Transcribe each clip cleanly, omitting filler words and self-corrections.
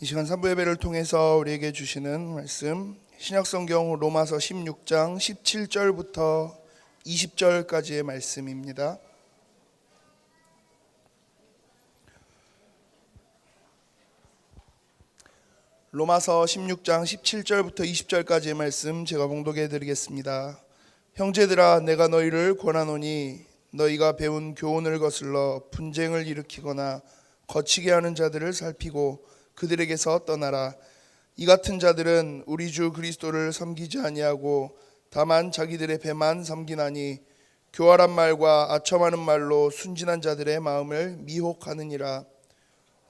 이 시간 산부 예배를 통해서 우리에게 주시는 말씀, 신약성경 로마서 16장 17절부터 20절까지의 말씀입니다. 로마서 16장 17절부터 20절까지의 말씀 제가 봉독해 드리겠습니다. 형제들아, 내가 너희를 권하노니 너희가 배운 교훈을 거슬러 분쟁을 일으키거나 거치게 하는 자들을 살피고 그들에게서 떠나라. 이 같은 자들은 우리 주 그리스도를 섬기지 아니하고 다만 자기들의 배만 섬기나니 교활한 말과 아첨하는 말로 순진한 자들의 마음을 미혹하느니라.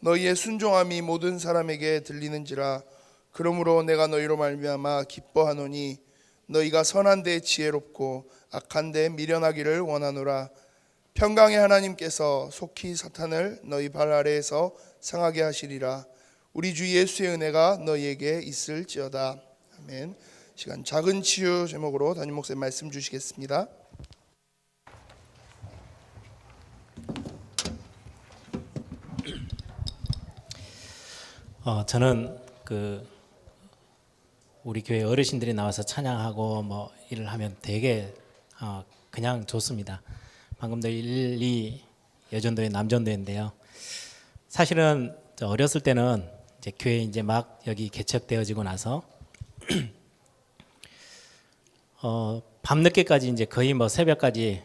너희의 순종함이 모든 사람에게 들리는지라. 그러므로 내가 너희로 말미암아 기뻐하노니 너희가 선한 데 지혜롭고 악한 데 미련하기를 원하노라. 평강의 하나님께서 속히 사탄을 너희 발 아래에서 상하게 하시리라. 우리 주 예수의 은혜가 너희에게 있을지어다. 아멘. 시간 작은 치유 제목으로 담임 목사님 말씀 주시겠습니다. 저는 우리 교회 어르신들이 나와서 찬양하고 뭐 일을 하면 되게 그냥 좋습니다. 방금도 1, 2 여전도회 남전도회인데요. 사실은 어렸을 때는 이제 교회 이제 막 여기 개척되어지고 나서 밤늦게까지 이제 거의 뭐 새벽까지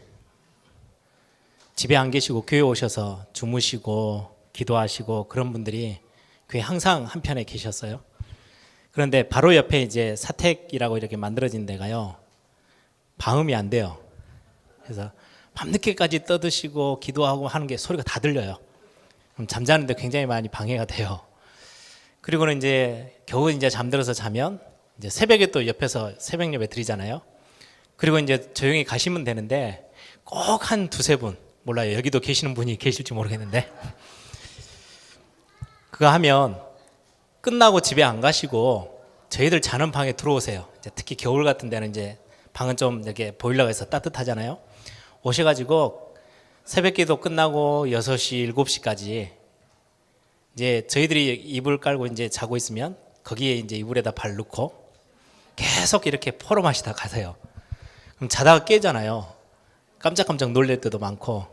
집에 안 계시고 교회 오셔서 주무시고 기도하시고 그런 분들이 교회 항상 한편에 계셨어요. 그런데 바로 옆에 이제 사택이라고 이렇게 만들어진 데가요, 방음이 안 돼요. 그래서 밤늦게까지 떠드시고 기도하고 하는 게 소리가 다 들려요. 그럼 잠자는데 굉장히 많이 방해가 돼요. 그리고는 이제 겨우 이제 잠들어서 자면 이제 새벽에 또 옆에서 새벽 예배 드리잖아요. 그리고 이제 조용히 가시면 되는데 꼭 한 두세 분, 몰라요. 여기도 계시는 분이 계실지 모르겠는데 그거 하면 끝나고 집에 안 가시고 저희들 자는 방에 들어오세요. 이제 특히 겨울 같은 데는 이제 방은 좀 이렇게 보일러가 있어 따뜻하잖아요. 오셔가지고 새벽기도 끝나고 6시, 7시까지 이제 저희들이 이불 깔고 이제 자고 있으면 거기에 이제 이불에다 발 넣고 계속 이렇게 포럼하시다 가세요. 그럼 자다가 깨잖아요. 깜짝깜짝 놀랄 때도 많고,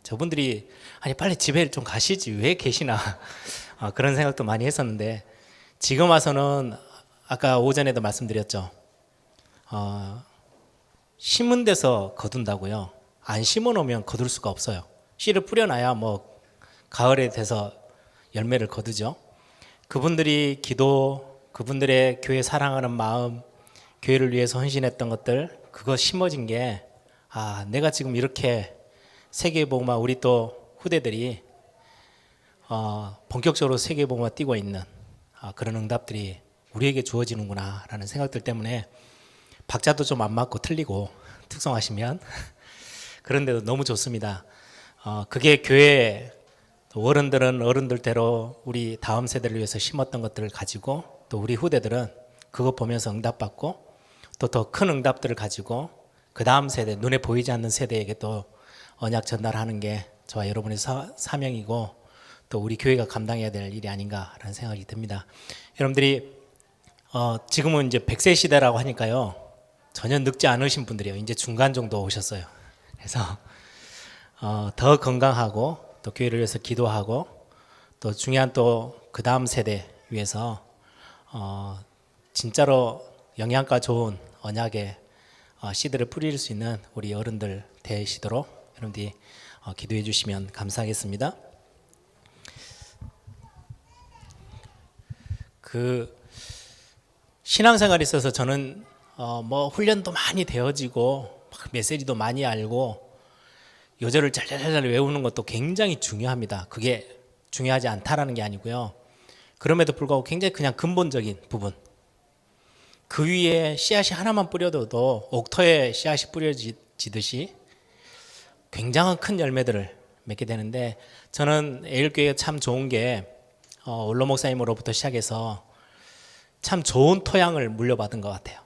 저분들이 아니 빨리 집에 좀 가시지 왜 계시나 그런 생각도 많이 했었는데, 지금 와서는 아까 오전에도 말씀드렸죠. 심은 데서 거둔다고요. 안 심어 놓으면 거둘 수가 없어요. 씨를 뿌려놔야 뭐 가을에 돼서 열매를 거두죠. 그분들이 기도, 그분들의 교회 사랑하는 마음, 교회를 위해서 헌신했던 것들, 그거 심어진 게 내가 지금 이렇게 세계복음화, 우리 또 후대들이 본격적으로 세계복음화 뛰고 있는 그런 응답들이 우리에게 주어지는구나 라는 생각들 때문에 박자도 좀 안 맞고 틀리고 특성하시면 그런데도 너무 좋습니다. 그게 교회 어른들은 어른들대로 우리 다음 세대를 위해서 심었던 것들을 가지고, 또 우리 후대들은 그거 보면서 응답받고 또 더 큰 응답들을 가지고 그 다음 세대, 눈에 보이지 않는 세대에게 또 언약 전달하는 게 저와 여러분의 사명이고 또 우리 교회가 감당해야 될 일이 아닌가라는 생각이 듭니다. 여러분들이 지금은 이제 100세 시대라고 하니까요, 전혀 늙지 않으신 분들이요, 이제 중간 정도 오셨어요. 그래서 더 건강하고 또 교회를 위해서 기도하고 또 중요한 또 그 다음 세대 위해서 진짜로 영양가 좋은 언약의 씨들을 뿌릴 수 있는 우리 어른들 되시도록 여러분들이 기도해 주시면 감사하겠습니다. 그 신앙생활에 있어서 저는 뭐 훈련도 많이 되어지고 메시지도 많이 알고 요절을 잘잘잘 외우는 것도 굉장히 중요합니다. 그게 중요하지 않다라는 게 아니고요. 그럼에도 불구하고 굉장히 그냥 근본적인 부분, 그 위에 씨앗이 하나만 뿌려도 옥토에 씨앗이 뿌려지듯이 굉장한 큰 열매들을 맺게 되는데, 저는 에일교회가 참 좋은 게 원로 목사님으로부터 시작해서 참 좋은 토양을 물려받은 것 같아요.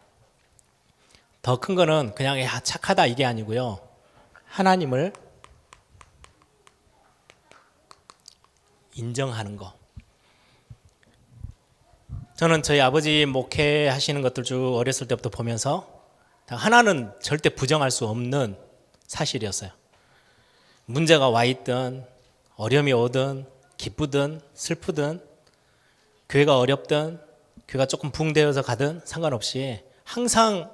더 큰 거는 그냥 착하다 이게 아니고요, 하나님을 인정하는 거, 저는 저희 아버지 목회하시는 것들 쭉 어렸을 때부터 보면서 하나는 절대 부정할 수 없는 사실이었어요. 문제가 와 있든 어려움이 오든 기쁘든 슬프든 교회가 어렵든 교회가 조금 붕대어서 가든 상관없이 항상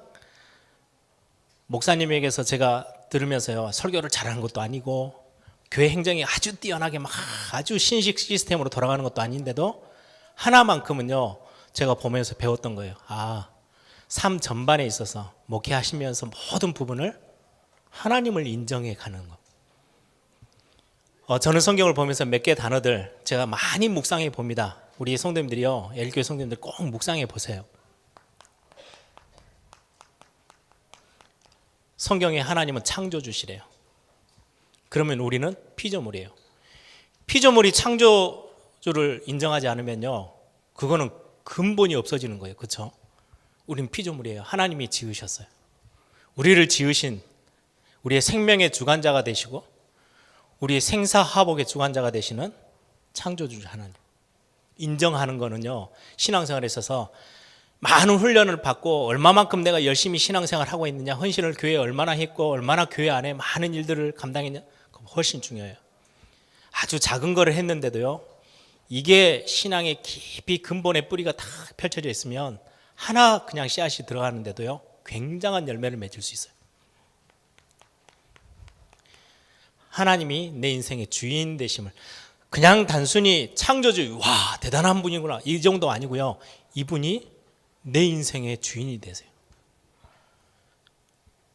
목사님에게서 제가 들으면서요, 설교를 잘하는 것도 아니고 교회 행정이 아주 뛰어나게 막 아주 신식 시스템으로 돌아가는 것도 아닌데도 하나만큼은요 제가 보면서 배웠던 거예요. 삶 전반에 있어서 목회하시면서 모든 부분을 하나님을 인정해 가는 것. 저는 성경을 보면서 몇 개 단어들 제가 많이 묵상해 봅니다. 우리 성도님들이요, 엘교회 성도님들 꼭 묵상해 보세요. 성경에 하나님은 창조주시래요. 그러면 우리는 피조물이에요. 피조물이 창조주를 인정하지 않으면요, 그거는 근본이 없어지는 거예요. 그렇죠? 우리는 피조물이에요. 하나님이 지으셨어요. 우리를 지으신 우리의 생명의 주관자가 되시고 우리의 생사화복의 주관자가 되시는 창조주 하나님 인정하는 거는요, 신앙생활에 있어서 많은 훈련을 받고 얼마만큼 내가 열심히 신앙생활을 하고 있느냐, 헌신을 교회에 얼마나 했고 얼마나 교회 안에 많은 일들을 감당했냐, 훨씬 중요해요. 아주 작은 거를 했는데도요, 이게 신앙의 깊이 근본의 뿌리가 다 펼쳐져 있으면 하나 그냥 씨앗이 들어가는데도요 굉장한 열매를 맺을 수 있어요. 하나님이 내 인생의 주인 되심을, 그냥 단순히 창조주, 와 대단한 분이구나 이 정도 아니고요, 이분이 내 인생의 주인이 되세요.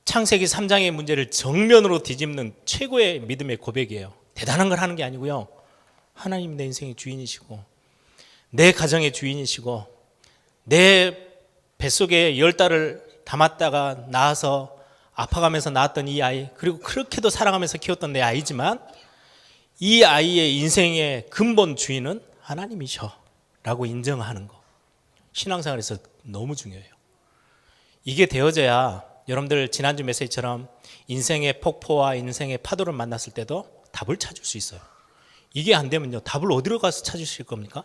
창세기 3장의 문제를 정면으로 뒤집는 최고의 믿음의 고백이에요. 대단한 걸 하는 게 아니고요, 하나님이 내 인생의 주인이시고 내 가정의 주인이시고 내 뱃속에 10달을 담았다가 낳아서 아파가면서 낳았던 이 아이, 그리고 그렇게도 사랑하면서 키웠던 내 아이지만 이 아이의 인생의 근본 주인은 하나님이셔 라고 인정하는 거, 신앙생활에서 너무 중요해요. 이게 되어져야 여러분들 지난주 메시지처럼 인생의 폭포와 인생의 파도를 만났을 때도 답을 찾을 수 있어요. 이게 안 되면요, 답을 어디로 가서 찾으실 겁니까?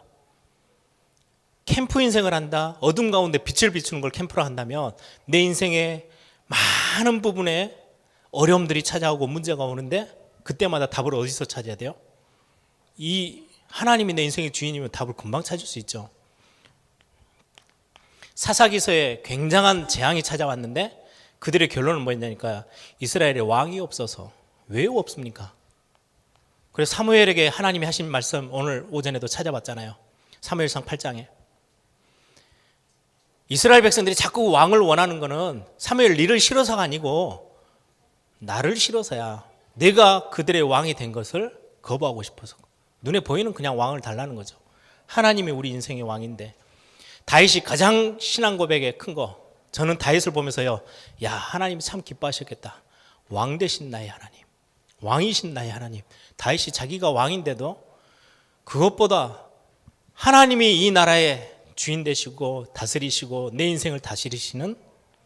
캠프 인생을 한다, 어둠 가운데 빛을 비추는 걸 캠프로 한다면 내 인생의 많은 부분에 어려움들이 찾아오고 문제가 오는데 그때마다 답을 어디서 찾아야 돼요? 이 하나님이 내 인생의 주인이면 답을 금방 찾을 수 있죠. 사사기서에 굉장한 재앙이 찾아왔는데 그들의 결론은 뭐였냐니까, 이스라엘에 왕이 없어서. 왜 없습니까? 그래서 사무엘에게 하나님이 하신 말씀 오늘 오전에도 찾아봤잖아요. 사무엘상 8장에 이스라엘 백성들이 자꾸 왕을 원하는 거는 사무엘 니를 싫어서가 아니고 나를 싫어서야. 내가 그들의 왕이 된 것을 거부하고 싶어서. 눈에 보이는 그냥 왕을 달라는 거죠. 하나님이 우리 인생의 왕인데, 다윗이 가장 신앙 고백에 큰 거, 저는 다윗을 보면서요, 야 하나님이 참 기뻐하셨겠다. 왕 되신 나의 하나님, 왕이신 나의 하나님. 다윗이 자기가 왕인데도 그것보다 하나님이 이 나라의 주인 되시고 다스리시고 내 인생을 다스리시는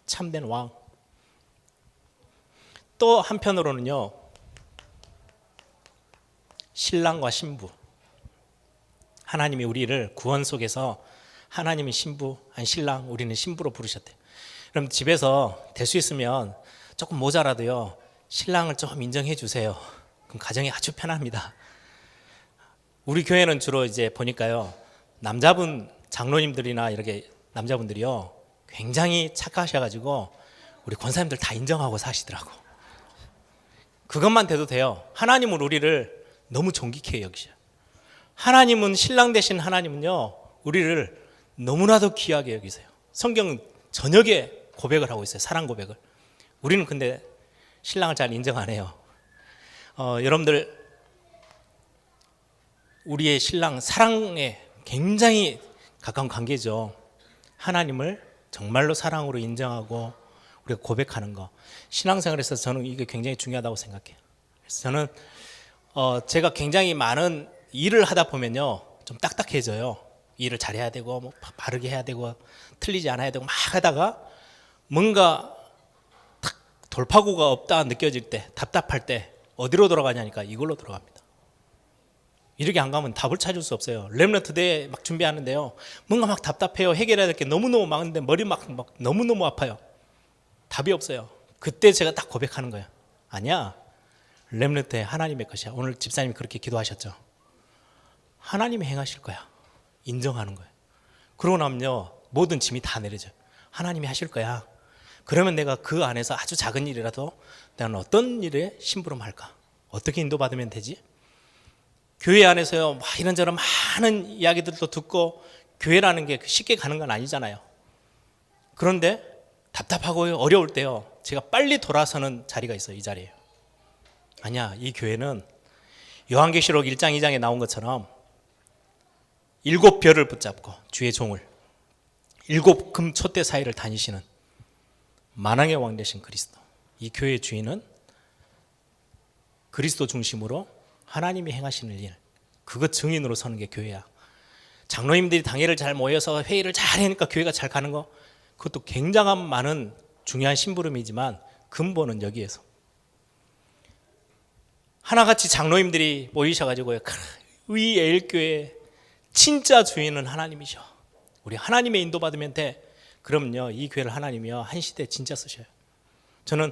참된 왕. 또 한편으로는요, 신랑과 신부, 하나님이 우리를 구원 속에서 하나님이 신부, 아니 신랑, 우리는 신부로 부르셨대요. 그럼 집에서 될 수 있으면 조금 모자라도요, 신랑을 좀 인정해 주세요. 그럼 가정이 아주 편합니다. 우리 교회는 주로 이제 보니까요, 남자분 장로님들이나 이렇게 남자분들이요 굉장히 착하셔가지고 우리 권사님들 다 인정하고 사시더라고. 그것만 돼도 돼요. 하나님은 우리를 너무 존귀케 여기셔요. 하나님은, 신랑 되신 하나님은요 우리를 너무나도 귀하게 여기세요. 성경은 저녁에 고백을 하고 있어요. 사랑 고백을. 우리는 근데 신랑을 잘 인정 안 해요. 여러분들, 우리의 신랑, 사랑에 굉장히 가까운 관계죠. 하나님을 정말로 사랑으로 인정하고 우리가 고백하는 거, 신앙생활에서 저는 이게 굉장히 중요하다고 생각해요. 그래서 저는 제가 굉장히 많은 일을 하다 보면요 좀 딱딱해져요. 일을 잘해야 되고 뭐 바르게 해야 되고 틀리지 않아야 되고 막 하다가 뭔가 탁 돌파구가 없다 느껴질 때, 답답할 때 어디로 돌아가냐니까 이걸로 돌아갑니다. 이렇게 안 가면 답을 찾을 수 없어요. 렘넌트 대회 막 준비하는데요. 뭔가 막 답답해요. 해결해야 될 게 너무너무 많은데 머리 막 너무너무 아파요. 답이 없어요. 그때 제가 딱 고백하는 거예요. 아니야. 렘넌트 대회 하나님의 것이야. 오늘 집사님이 그렇게 기도하셨죠. 하나님이 행하실 거야. 인정하는 거예요. 그러고 나면요. 모든 짐이 다 내려져요. 하나님이 하실 거야. 그러면 내가 그 안에서 아주 작은 일이라도 나는 어떤 일에 심부름할까? 어떻게 인도받으면 되지? 교회 안에서요, 막 이런저런 많은 이야기들도 듣고 교회라는 게 쉽게 가는 건 아니잖아요. 그런데 답답하고 어려울 때요, 제가 빨리 돌아서는 자리가 있어요. 이 자리에요. 아니야, 이 교회는 요한계시록 1장 2장에 나온 것처럼 7별을 붙잡고 주의 종을 7 금 촛대 사이를 다니시는 만왕의 왕 되신 그리스도, 이 교회의 주인은 그리스도 중심으로 하나님이 행하시는 일, 그것 증인으로 서는 게 교회야. 장로님들이 당회를 잘 모여서 회의를 잘 하니까 교회가 잘 가는 거, 그것도 굉장한 많은 중요한 심부름이지만 근본은 여기에서 하나같이 장로님들이 모이셔가지고요, 이 애일교회 진짜 주인은 하나님이셔. 우리 하나님의 인도받으면 돼. 그럼요, 이 교회를 하나님이요 한 시대 진짜 쓰셔요. 저는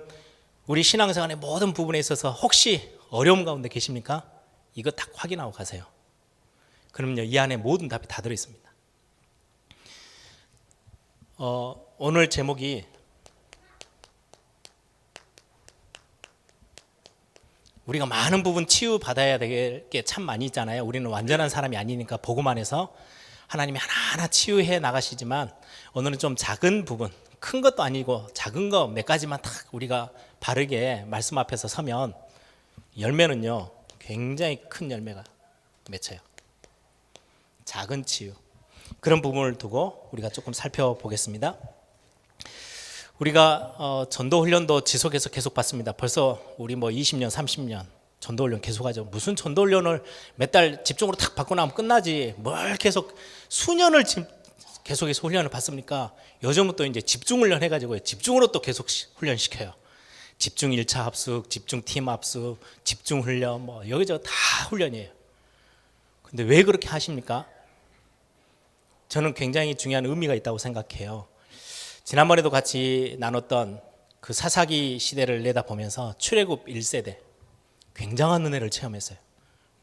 우리 신앙생활의 모든 부분에 있어서 혹시 어려움 가운데 계십니까? 이거 딱 확인하고 가세요. 그럼요, 이 안에 모든 답이 다 들어있습니다. 오늘 제목이 우리가 많은 부분 치유받아야 될 게 참 많이 있잖아요. 우리는 완전한 사람이 아니니까 보고만 해서 하나님이 하나하나 치유해 나가시지만 오늘은 좀 작은 부분, 큰 것도 아니고 작은 거 몇 가지만 딱 우리가 바르게 말씀 앞에서 서면 열매는요 굉장히 큰 열매가 맺혀요. 작은 치유, 그런 부분을 두고 우리가 조금 살펴보겠습니다. 우리가 전도 훈련도 지속해서 계속 받습니다. 벌써 우리 20년 30년 전도 훈련 계속하죠. 무슨 전도 훈련을 몇 달 집중으로 탁 받고 나면 끝나지 뭘 계속 수년을 계속해서 훈련을 받습니까? 요즘은 또 이제 집중 훈련 해가지고 집중으로 또 계속 훈련시켜요. 집중 1차 합숙, 집중 팀 합숙, 집중 훈련, 여기저기 다 훈련이에요. 근데 왜 그렇게 하십니까? 저는 굉장히 중요한 의미가 있다고 생각해요. 지난번에도 같이 나눴던 그 사사기 시대를 내다보면서 출애굽 1세대 굉장한 은혜를 체험했어요.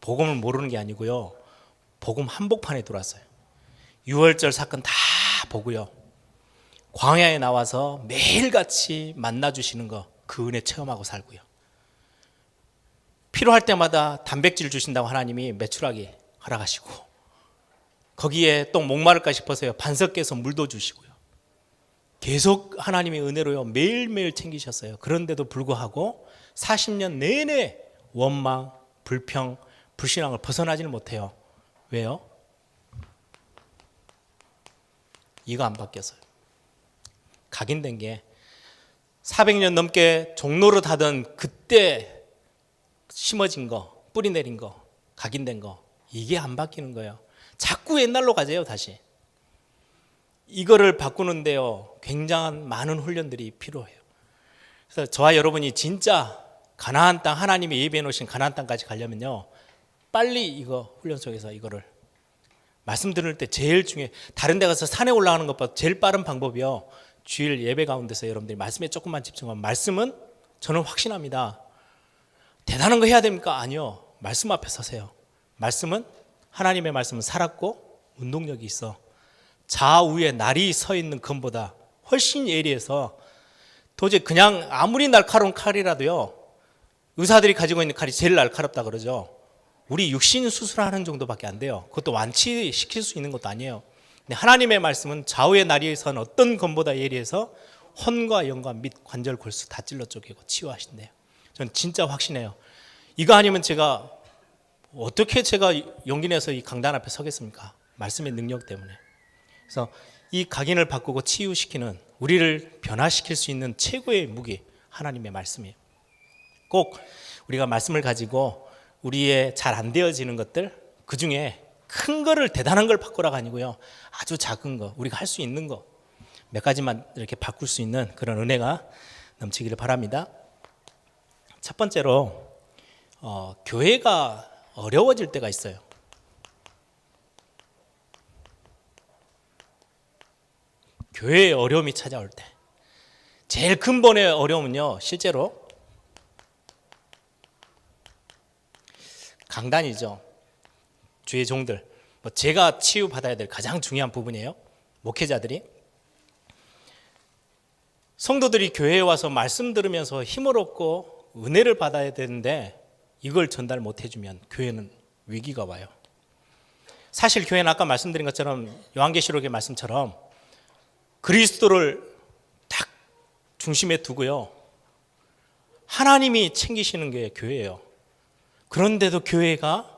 복음을 모르는 게 아니고요, 복음 한복판에 들어왔어요. 유월절 사건 다 보고요, 광야에 나와서 매일같이 만나주시는 거, 그 은혜 체험하고 살고요, 필요할 때마다 단백질 주신다고 하나님이 메추라기 허락하시고, 거기에 또 목마를까 싶어서요 반석 깨서 물도 주시고요, 계속 하나님의 은혜로요 매일매일 챙기셨어요. 그런데도 불구하고 40년 내내 원망, 불평, 불신앙을 벗어나지는 못해요. 왜요? 이거 안 바뀌었어요. 각인된 게 400년 넘게 종로를 하던 그때 심어진 거, 뿌리 내린 거, 각인된 거, 이게 안 바뀌는 거예요. 자꾸 옛날로 가세요. 다시 이거를 바꾸는데요 굉장한 많은 훈련들이 필요해요. 그래서 저와 여러분이 진짜 가나안 땅, 하나님이 예비해 놓으신 가나안 땅까지 가려면요 빨리 이거 훈련 속에서 이거를 말씀 들을 때 제일 중요해. 다른 데 가서 산에 올라가는 것보다 제일 빠른 방법이요, 주일 예배 가운데서 여러분들이 말씀에 조금만 집중하면, 말씀은 저는 확신합니다. 대단한 거 해야 됩니까? 아니요, 말씀 앞에 서세요. 말씀은, 하나님의 말씀은 살았고 운동력이 있어. 좌우에 날이 서 있는 검보다 훨씬 예리해서, 도저히 그냥 아무리 날카로운 칼이라도요, 의사들이 가지고 있는 칼이 제일 날카롭다 그러죠. 우리 육신 수술하는 정도밖에 안 돼요. 그것도 완치시킬 수 있는 것도 아니에요. 근데 하나님의 말씀은 좌우의 날이 선 어떤 검보다 예리해서 혼과 영과 및 관절 골수 다 찔러 쪼개고 치유하신대요. 저는 진짜 확신해요. 이거 아니면 제가 어떻게 용기 내서 이 강단 앞에 서겠습니까? 말씀의 능력 때문에. 그래서 이 각인을 바꾸고 치유시키는, 우리를 변화시킬 수 있는 최고의 무기, 하나님의 말씀이에요. 꼭 우리가 말씀을 가지고 우리의 잘 안 되어지는 것들, 그 중에 큰 거를, 대단한 걸 바꾸라가 아니고요, 아주 작은 거, 우리가 할 수 있는 거 몇 가지만 이렇게 바꿀 수 있는 그런 은혜가 넘치기를 바랍니다. 첫 번째로 교회가 어려워질 때가 있어요. 교회의 어려움이 찾아올 때 제일 근본의 어려움은요, 실제로 강단이죠. 주의 종들, 제가 치유받아야 될 가장 중요한 부분이에요. 목회자들이, 성도들이 교회에 와서 말씀 들으면서 힘을 얻고 은혜를 받아야 되는데 이걸 전달 못 해주면 교회는 위기가 와요. 사실 교회는 아까 말씀드린 것처럼 요한계시록의 말씀처럼 그리스도를 딱 중심에 두고요, 하나님이 챙기시는 게 교회예요. 그런데도 교회가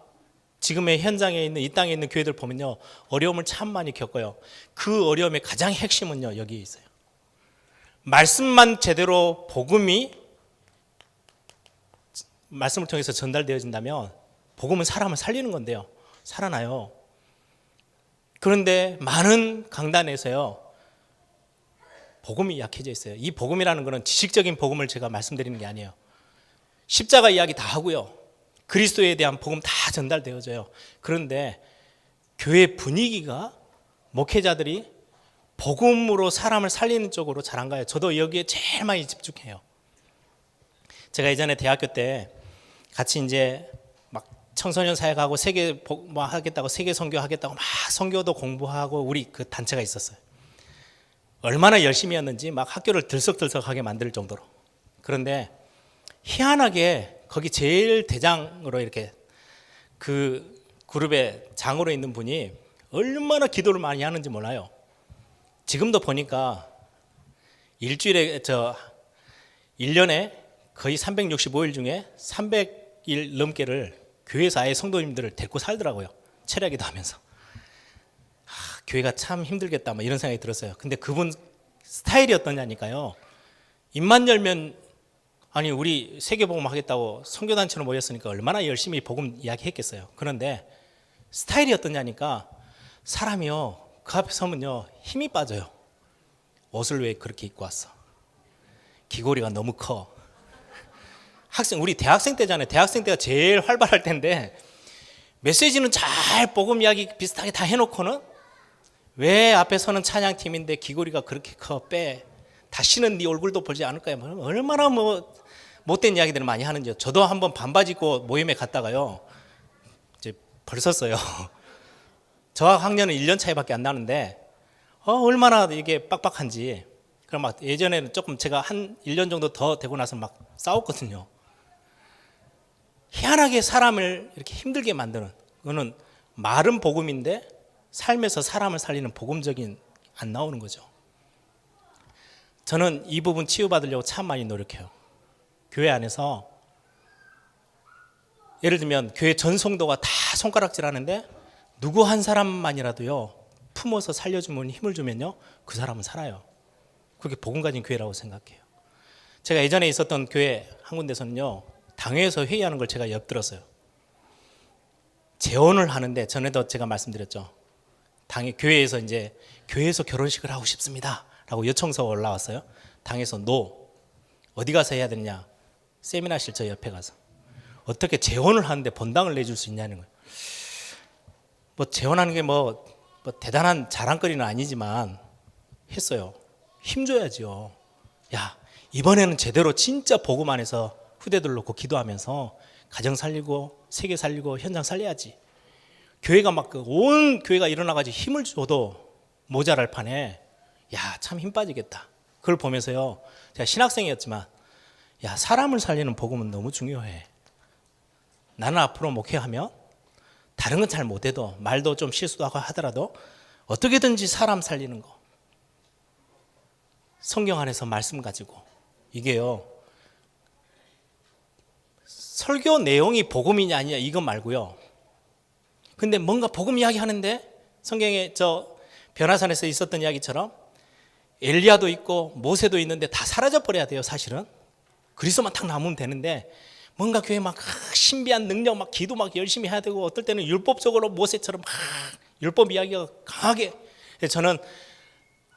지금의 현장에 있는, 이 땅에 있는 교회들 보면요, 어려움을 참 많이 겪어요. 그 어려움의 가장 핵심은요, 여기에 있어요. 말씀만 제대로, 복음이 말씀을 통해서 전달되어진다면 복음은 사람을 살리는 건데요, 살아나요. 그런데 많은 강단에서요, 복음이 약해져 있어요. 이 복음이라는 것은 지식적인 복음을 제가 말씀드리는 게 아니에요. 십자가 이야기 다 하고요, 그리스도에 대한 복음 다 전달되어져요. 그런데 교회 분위기가, 목회자들이 복음으로 사람을 살리는 쪽으로 잘 안 가요. 저도 여기에 제일 많이 집중해요. 제가 예전에 대학교 때 같이 이제 막 청소년 사역하고 세계 뭐 하겠다고, 세계 선교 하겠다고 막 선교도 공부하고 우리 그 단체가 있었어요. 얼마나 열심히였는지 막 학교를 들썩들썩하게 만들 정도로. 그런데 희한하게 거기 제일 대장으로 이렇게 그 그룹의 장으로 있는 분이 얼마나 기도를 많이 하는지 몰라요. 지금도 보니까 일주일에 1년에 거의 365일 중에 300일 넘게를 교회에서 아예 성도님들을 데리고 살더라고요. 철야기도 하면서. 교회가 참 힘들겠다, 뭐 이런 생각이 들었어요. 근데 그분 스타일이 어떠냐니까요. 입만 열면, 아니 우리 세계복음 하겠다고 선교단체로 모였으니까 얼마나 열심히 복음 이야기했겠어요. 그런데 스타일이 어떠냐니까, 사람이요, 그 앞에 서면요 힘이 빠져요. 옷을 왜 그렇게 입고 왔어? 귀걸이가 너무 커. 우리 대학생 때잖아요. 대학생 때가 제일 활발할 때인데 메시지는 잘 복음 이야기 비슷하게 다 해놓고는 왜 앞에 서는 찬양팀인데 귀걸이가 그렇게 커, 빼. 다시는 네 얼굴도 보지 않을 거야. 얼마나 뭐 못된 이야기들을 많이 하는지요. 저도 한번 반바지 입고 모임에 갔다가요, 이제 벌섰어요. 저와 학년은 1년 차이밖에 안 나는데 얼마나 이게 빡빡한지. 그럼 막 예전에는 조금 제가 한 1년 정도 더 되고 나서 막 싸웠거든요. 희한하게 사람을 이렇게 힘들게 만드는, 그거는 말은 복음인데 삶에서 사람을 살리는 복음적인 안 나오는 거죠. 저는 이 부분 치유받으려고 참 많이 노력해요. 교회 안에서 예를 들면 교회 전 성도가 다 손가락질 하는데 누구 한 사람만이라도요 품어서 살려주면, 힘을 주면요, 그 사람은 살아요. 그게 복음 가진 교회라고 생각해요. 제가 예전에 있었던 교회 한 군데서는요, 당회에서 회의하는 걸 제가 엿들었어요. 재혼을 하는데, 전에도 제가 말씀드렸죠. 당회, 교회에서 이제 교회에서 결혼식을 하고 싶습니다 라고 요청서가 올라왔어요. 당에서 노. 어디 가서 해야 되느냐? 세미나실 저 옆에 가서. 어떻게 재혼을 하는데 본당을 내줄 수 있냐는 거예요. 뭐 재혼하는 게 뭐 대단한 자랑거리는 아니지만 했어요. 힘줘야지요. 야, 이번에는 제대로 진짜 복음 안에서 후대들 놓고 기도하면서 가정 살리고 세계 살리고 현장 살려야지. 교회가 막 온 교회가 일어나가지고 힘을 줘도 모자랄 판에, 야, 참 힘 빠지겠다. 그걸 보면서요, 제가 신학생이었지만, 야, 사람을 살리는 복음은 너무 중요해. 나는 앞으로 목회하면 다른 건 잘 못해도, 말도 좀 실수도 하고 하더라도 어떻게든지 사람 살리는 거, 성경 안에서 말씀 가지고, 이게요, 설교 내용이 복음이냐 아니냐 이건 말고요. 근데 뭔가 복음 이야기 하는데 성경에 변화산에서 있었던 이야기처럼 엘리야도 있고 모세도 있는데 다 사라져 버려야 돼요. 사실은 그리스도만 딱 남으면 되는데, 뭔가 교회 막 신비한 능력, 막 기도 막 열심히 해야 되고, 어떨 때는 율법적으로 모세처럼 막 율법 이야기가 강하게. 저는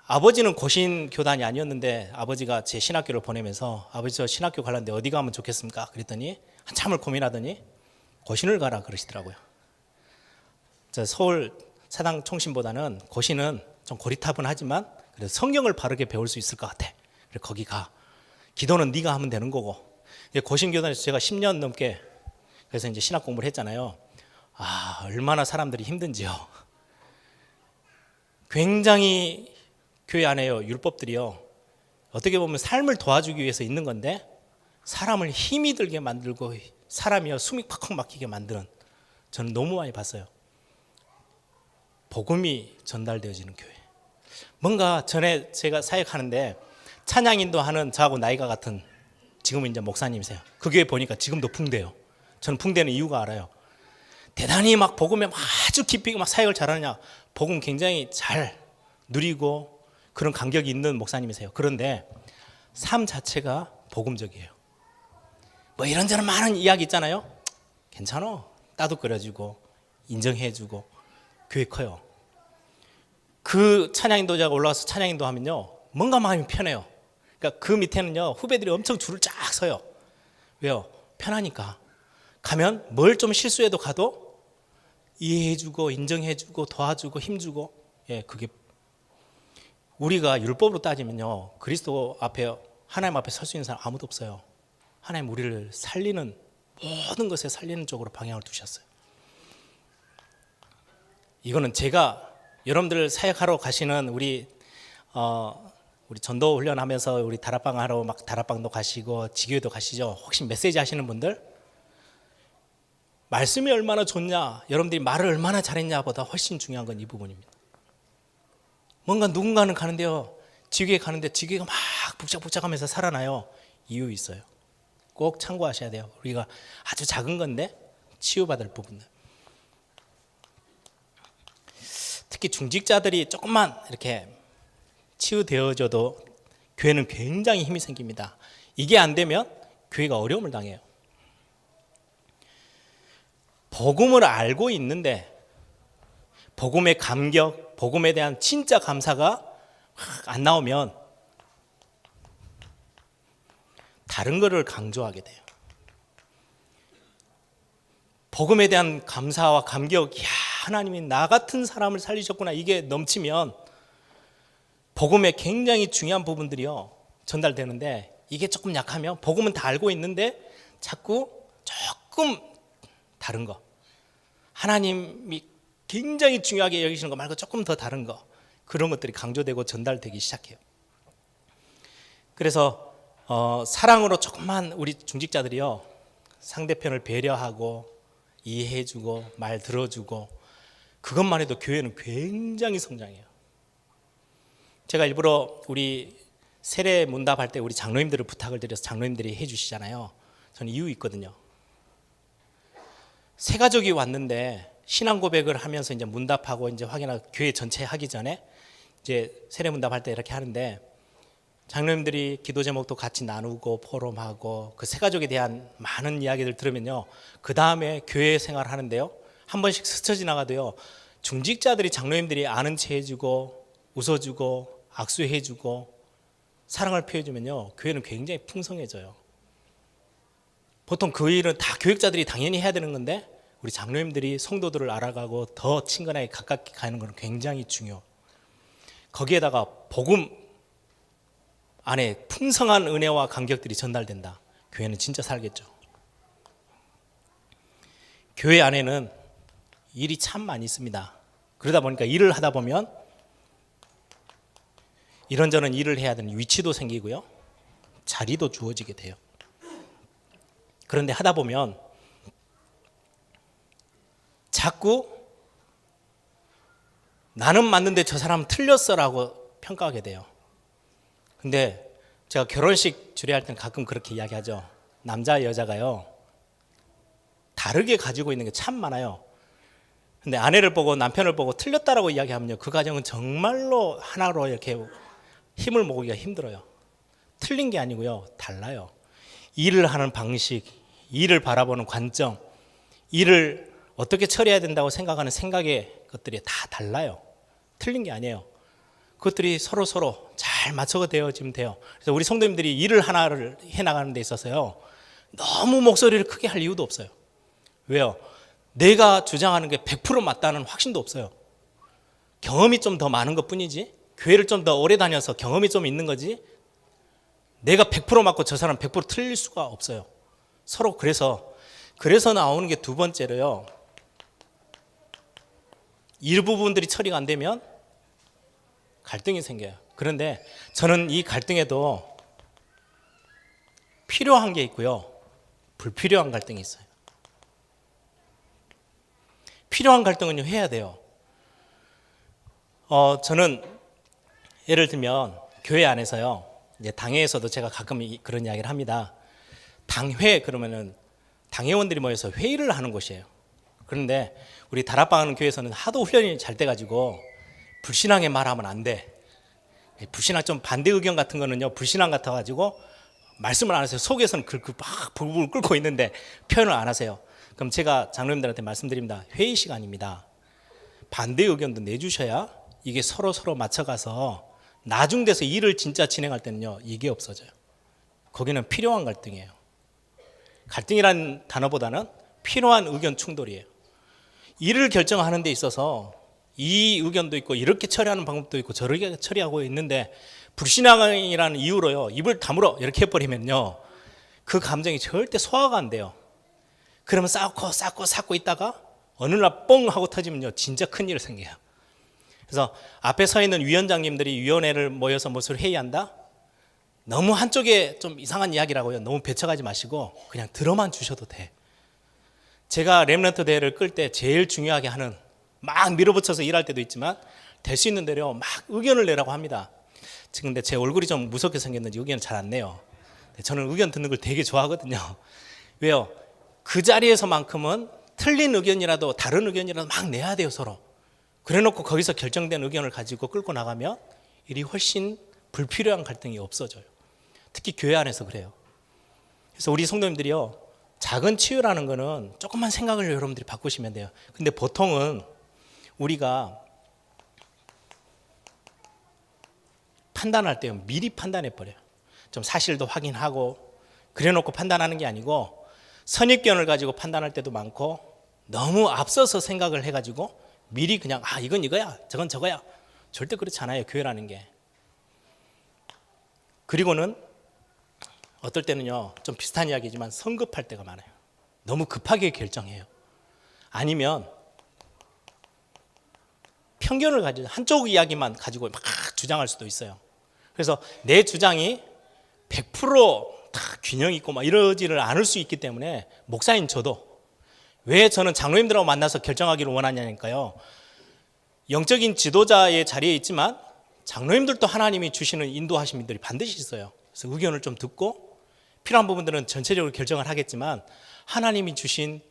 아버지는 고신 교단이 아니었는데 아버지가 제 신학교를 보내면서, 아버지 저 신학교 가려는데 어디 가면 좋겠습니까? 그랬더니 한참을 고민하더니 고신을 가라 그러시더라고요. 저 서울 사당 총신보다는 고신은 좀 고리타분하지만 그래서 성경을 바르게 배울 수 있을 것 같아. 그래 거기 가. 기도는 네가 하면 되는 거고. 고신교단에서 제가 10년 넘게 그래서 이제 신학 공부를 했잖아요. 아, 얼마나 사람들이 힘든지요. 굉장히 교회 안에요, 율법들이요. 어떻게 보면 삶을 도와주기 위해서 있는 건데 사람을 힘이 들게 만들고 사람이요 숨이 팍팍 막히게 만드는, 저는 너무 많이 봤어요. 복음이 전달되어지는 교회. 뭔가 전에 제가 사역하는데 찬양 인도하는 저하고 나이가 같은, 지금은 이제 목사님이세요. 그 교회 보니까 지금도 붕대요. 저는 붕대는 이유가 알아요. 대단히 막 복음에 아주 깊이 막 사역을 잘하느냐, 복음 굉장히 잘 누리고 그런 간격이 있는 목사님이세요. 그런데 삶 자체가 복음적이에요. 뭐 이런저런 많은 이야기 있잖아요. 괜찮아, 따뜻거려주고 인정해주고 교회 커요. 그 찬양 인도자가 올라와서 찬양 인도하면요 뭔가 마음이 편해요. 그러니까 그 밑에는요 후배들이 엄청 줄을 쫙 서요. 왜요? 편하니까. 가면 뭘 좀 실수해도 가도 이해해주고 인정해주고 도와주고 힘주고. 예, 그게 우리가 율법으로 따지면요 그리스도 앞에, 하나님 앞에 설 수 있는 사람 아무도 없어요. 하나님 우리를 살리는, 모든 것에 살리는 쪽으로 방향을 두셨어요. 이거는 제가 여러분들 사역하러 가시는 우리 전도 훈련하면서 우리 다락방 하러 막 다락방도 가시고 지교회도 가시죠. 혹시 메시지 하시는 분들, 말씀이 얼마나 좋냐, 여러분들이 말을 얼마나 잘했냐보다 훨씬 중요한 건 이 부분입니다. 뭔가 누군가는 가는데요, 지교회 가는데 지교회가 막 북적북적하면서 살아나요. 이유 있어요. 꼭 참고하셔야 돼요. 우리가 아주 작은 건데 치유받을 부분들. 특히 중직자들이 조금만 이렇게 치유되어져도 교회는 굉장히 힘이 생깁니다. 이게 안 되면 교회가 어려움을 당해요. 복음을 알고 있는데 복음의 감격, 복음에 대한 진짜 감사가 안 나오면 다른 것을 강조하게 돼요. 복음에 대한 감사와 감격, 야, 하나님이 나 같은 사람을 살리셨구나, 이게 넘치면 복음의 굉장히 중요한 부분들이요 전달되는데, 이게 조금 약하면 복음은 다 알고 있는데 자꾸 조금 다른 거, 하나님이 굉장히 중요하게 여기시는 거 말고 조금 더 다른 거, 그런 것들이 강조되고 전달되기 시작해요. 그래서 사랑으로 조금만 우리 중직자들이요 상대편을 배려하고 이해해주고 말 들어주고, 그것만 해도 교회는 굉장히 성장해요. 제가 일부러 우리 세례 문답할 때 우리 장로님들을 부탁을 드려서 장로님들이 해주시잖아요. 저는 이유 있거든요. 새 가족이 왔는데 신앙 고백을 하면서 이제 문답하고 이제 확인하고 교회 전체 하기 전에 이제 세례 문답할 때 이렇게 하는데, 장로님들이 기도 제목도 같이 나누고 포럼하고 그 새 가족에 대한 많은 이야기들 들으면요, 그 다음에 교회 생활을 하는데요 한 번씩 스쳐 지나가도요 중직자들이 장로님들이 아는 체 해주고 웃어주고 악수해주고 사랑을 표해주면요 교회는 굉장히 풍성해져요. 보통 그 일은 다 교육자들이 당연히 해야 되는 건데 우리 장로님들이 성도들을 알아가고 더 친근하게 가깝게 가는 건 굉장히 중요해요. 거기에다가 복음 안에 풍성한 은혜와 감격들이 전달된다. 교회는 진짜 살겠죠. 교회 안에는 일이 참 많이 있습니다. 그러다 보니까 일을 하다 보면 이런저런 일을 해야 되는 위치도 생기고요, 자리도 주어지게 돼요. 그런데 하다 보면 자꾸 나는 맞는데 저 사람은 틀렸어라고 평가하게 돼요. 근데 제가 결혼식 주례할 때는 가끔 그렇게 이야기하죠. 남자 여자가요 다르게 가지고 있는 게 참 많아요. 근데 아내를 보고 남편을 보고 틀렸다라고 이야기하면요 그 가정은 정말로 하나로 이렇게 힘을 모으기가 힘들어요. 틀린 게 아니고요 달라요. 일을 하는 방식, 일을 바라보는 관점, 일을 어떻게 처리해야 된다고 생각하는 생각의 것들이 다 달라요. 틀린 게 아니에요. 그것들이 서로 잘 맞춰가 되어지면 돼요. 그래서 우리 성도님들이 일을 하나를 해나가는 데 있어서요 너무 목소리를 크게 할 이유도 없어요. 왜요? 내가 주장하는 게 100% 맞다는 확신도 없어요. 경험이 좀 더 많은 것 뿐이지 교회를 좀 더 오래 다녀서 경험이 좀 있는 거지 내가 100% 맞고 저 사람 100% 틀릴 수가 없어요. 서로 그래서 나오는 게 두 번째로요. 일부분들이 처리가 안 되면 갈등이 생겨요. 그런데 저는 이 갈등에도 필요한 게 있고요. 불필요한 갈등이 있어요. 필요한 갈등은요, 해야 돼요. 저는 예를 들면 교회 안에서요. 이제 당회에서도 제가 가끔 그런 이야기를 합니다. 당회 그러면은 당회원들이 모여서 회의를 하는 곳이에요. 그런데 우리 다락방 교회에서는 하도 훈련이 잘 돼가지고 불신앙에 말하면 안 돼. 불신앙 좀 반대 의견 같은 거는요, 불신앙 같아가지고 말씀을 안 하세요. 속에서는 막 불불 끓고 있는데 표현을 안 하세요. 그럼 제가 장로님들한테 말씀드립니다. 회의 시간입니다. 반대 의견도 내주셔야 이게 서로 맞춰가서 나중돼서 일을 진짜 진행할 때는요, 이게 없어져요. 거기는 필요한 갈등이에요. 갈등이라는 단어보다는 필요한 의견 충돌이에요. 일을 결정하는 데 있어서 이 의견도 있고 이렇게 처리하는 방법도 있고 저렇게 처리하고 있는데 불신앙이라는 이유로요, 입을 다물어 이렇게 해버리면요, 그 감정이 절대 소화가 안 돼요. 그러면 쌓고 있다가 어느 날 뻥 하고 터지면요, 진짜 큰일 생겨요. 그래서 앞에 서 있는 위원장님들이 위원회를 모여서 무엇을 회의한다? 너무 한쪽에 좀 이상한 이야기라고요. 너무 배쳐가지 마시고 그냥 들어만 주셔도 돼. 제가 렘넌트 대회를 끌 때 제일 중요하게 하는, 막 밀어붙여서 일할 때도 있지만 될 수 있는 대로 막 의견을 내라고 합니다. 지금 근데 제 얼굴이 좀 무섭게 생겼는지 의견을 잘 안 내요. 저는 의견 듣는 걸 되게 좋아하거든요. 왜요? 그 자리에서만큼은 틀린 의견이라도 다른 의견이라도 막 내야 돼요, 서로. 그래놓고 거기서 결정된 의견을 가지고 끌고 나가면 일이 훨씬 불필요한 갈등이 없어져요. 특히 교회 안에서 그래요. 그래서 우리 성도님들이요, 작은 치유라는 거는 조금만 생각을 여러분들이 바꾸시면 돼요. 근데 보통은 우리가 판단할 때요, 미리 판단해 버려요. 좀 사실도 확인하고 그래놓고 판단하는 게 아니고 선입견을 가지고 판단할 때도 많고, 너무 앞서서 생각을 해가지고 미리 그냥 이건 이거야 저건 저거야. 절대 그렇지 않아요, 교회라는 게. 그리고는 어떨 때는요, 좀 비슷한 이야기지만 성급할 때가 많아요. 너무 급하게 결정해요. 아니면 편견을 가지고 한쪽 이야기만 가지고 막 주장할 수도 있어요. 그래서 내 주장이 100%다 균형 있고 막 이러지를 않을 수 있기 때문에, 목사인 저도 왜 저는 장로님들하고 만나서 결정하기를 원하냐니까요, 영적인 지도자의 자리에 있지만 장로님들도 하나님이 주시는 인도하신 분들이 반드시 있어요. 그래서 의견을 좀 듣고 필요한 부분들은 전체적으로 결정을 하겠지만, 하나님이 주신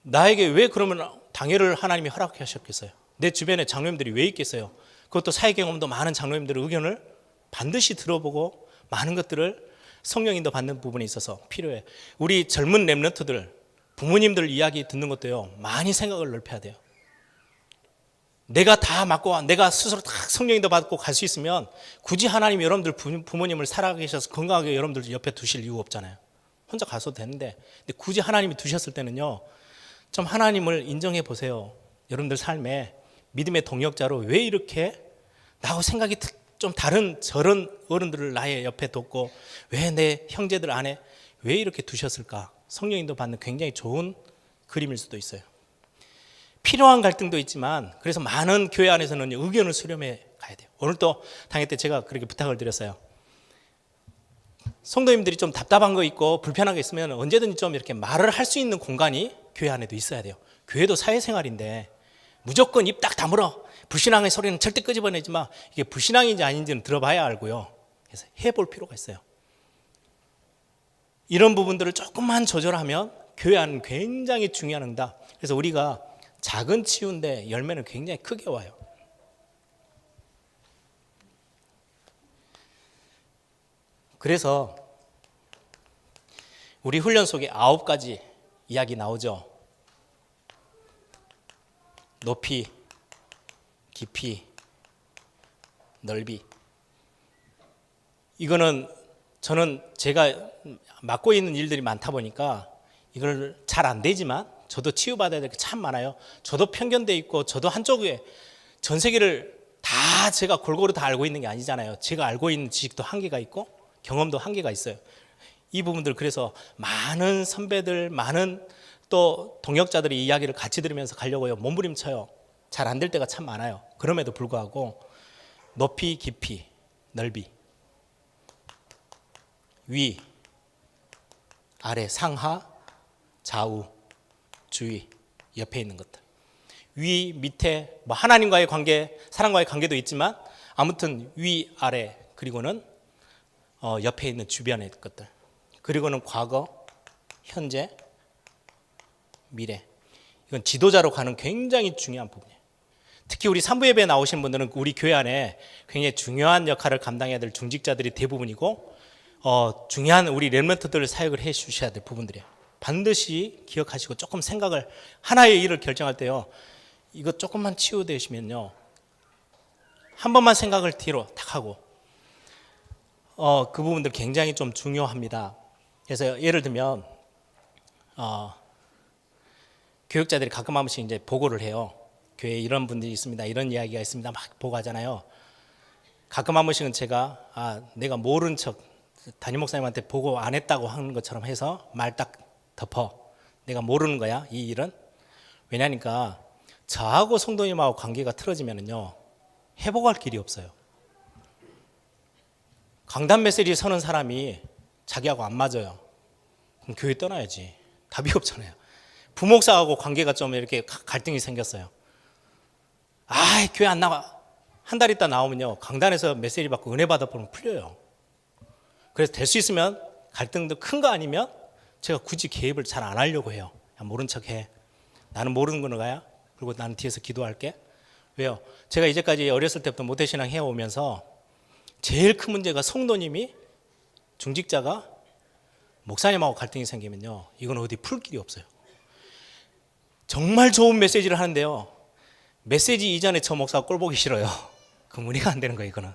나에게 왜 그러면 당회를 하나님이 허락하셨겠어요? 내 주변에 장로님들이 왜 있겠어요? 그것도 사회 경험도 많은 장로님들의 의견을 반드시 들어보고 많은 것들을 성령 인도 받는 부분에 있어서 필요해. 우리 젊은 렘넌트들, 부모님들 이야기 듣는 것도요, 많이 생각을 넓혀야 돼요. 내가 다 맡고 내가 스스로 다 성령 인도 받고 갈 수 있으면 굳이 하나님이 여러분들 부모님을 살아계셔서 건강하게 여러분들 옆에 두실 이유 없잖아요. 혼자 가서도 되는데, 근데 굳이 하나님이 두셨을 때는요, 좀 하나님을 인정해 보세요. 여러분들 삶에 믿음의 동역자로 왜 이렇게 나하고 생각이 좀 다른 저런 어른들을 나의 옆에 뒀고 왜 내 형제들 안에 왜 이렇게 두셨을까? 성령 인도 받는 굉장히 좋은 그림일 수도 있어요. 필요한 갈등도 있지만, 그래서 많은 교회 안에서는 의견을 수렴해 가야 돼요. 오늘 또 당회 때 제가 그렇게 부탁을 드렸어요. 성도님들이 좀 답답한 거 있고 불편한 거 있으면 언제든지 좀 이렇게 말을 할 수 있는 공간이 교회 안에도 있어야 돼요. 교회도 사회생활인데 무조건 입 딱 다물어, 불신앙의 소리는 절대 끄집어내지 마, 이게 불신앙인지 아닌지는 들어봐야 알고요. 그래서 해볼 필요가 있어요. 이런 부분들을 조금만 조절하면 교회 안은 굉장히 중요한 응답. 그래서 우리가 작은 치유인데 열매는 굉장히 크게 와요. 그래서 우리 훈련 속에 9가지 이야기 나오죠. 높이, 깊이, 넓이. 이거는 저는 제가 맡고 있는 일들이 많다 보니까 이걸 잘 안 되지만 저도 치유받아야 될 게 참 많아요. 저도 편견돼 있고 저도 한쪽에 전 세계를 다 제가 골고루 다 알고 있는 게 아니잖아요. 제가 알고 있는 지식도 한계가 있고 경험도 한계가 있어요. 이 부분들, 그래서 많은 선배들, 많은 또 동역자들이 이야기를 같이 들으면서 가려고요. 몸부림쳐요. 잘 안 될 때가 참 많아요. 그럼에도 불구하고 높이, 깊이, 넓이, 위, 아래, 상하, 좌우, 주위, 옆에 있는 것들. 위, 밑에, 뭐 하나님과의 관계, 사람과의 관계도 있지만 아무튼 위, 아래, 그리고는 옆에 있는 주변의 것들. 그리고는 과거, 현재, 미래. 이건 지도자로 가는 굉장히 중요한 부분이에요. 특히 우리 산부 예배에 나오신 분들은 우리 교회 안에 굉장히 중요한 역할을 감당해야 될 중직자들이 대부분이고 중요한 우리 렘넌트들을 사역을 해 주셔야 될 부분들이에요. 반드시 기억하시고 조금 생각을, 하나의 일을 결정할 때요, 이거 조금만 치유되시면요, 한 번만 생각을 뒤로 탁 하고 그 부분들 굉장히 좀 중요합니다. 그래서 예를 들면 교육자들이 가끔 한 번씩 이제 보고를 해요. 교회에 이런 분들이 있습니다, 이런 이야기가 있습니다, 막 보고하잖아요. 가끔 한 번씩은 제가 내가 모른 척 담임 목사님한테 보고 안 했다고 하는 것처럼 해서 말 딱 덮어. 내가 모르는 거야, 이 일은. 왜냐니까 저하고 성도님하고 관계가 틀어지면은요, 회복할 길이 없어요. 강단 메시지 서는 사람이 자기하고 안 맞아요. 그럼 교회 떠나야지. 답이 없잖아요. 부목사하고 관계가 좀 이렇게 갈등이 생겼어요. 교회 안 나와. 한 달 있다 나오면요, 강단에서 메시지 받고 은혜 받아보면 풀려요. 그래서 될 수 있으면 갈등도 큰 거 아니면 제가 굳이 개입을 잘 안 하려고 해요. 그냥 모른 척 해. 나는 모르는 거야. 그리고 나는 뒤에서 기도할게. 왜요? 제가 이제까지 어렸을 때부터 모태신앙 해오면서 제일 큰 문제가 성도님이, 중직자가 목사님하고 갈등이 생기면요, 이건 어디 풀 길이 없어요. 정말 좋은 메시지를 하는데요, 메시지 이전에 저 목사가 꼴 보기 싫어요. 그럼 우리가 안 되는 거예요, 이거는.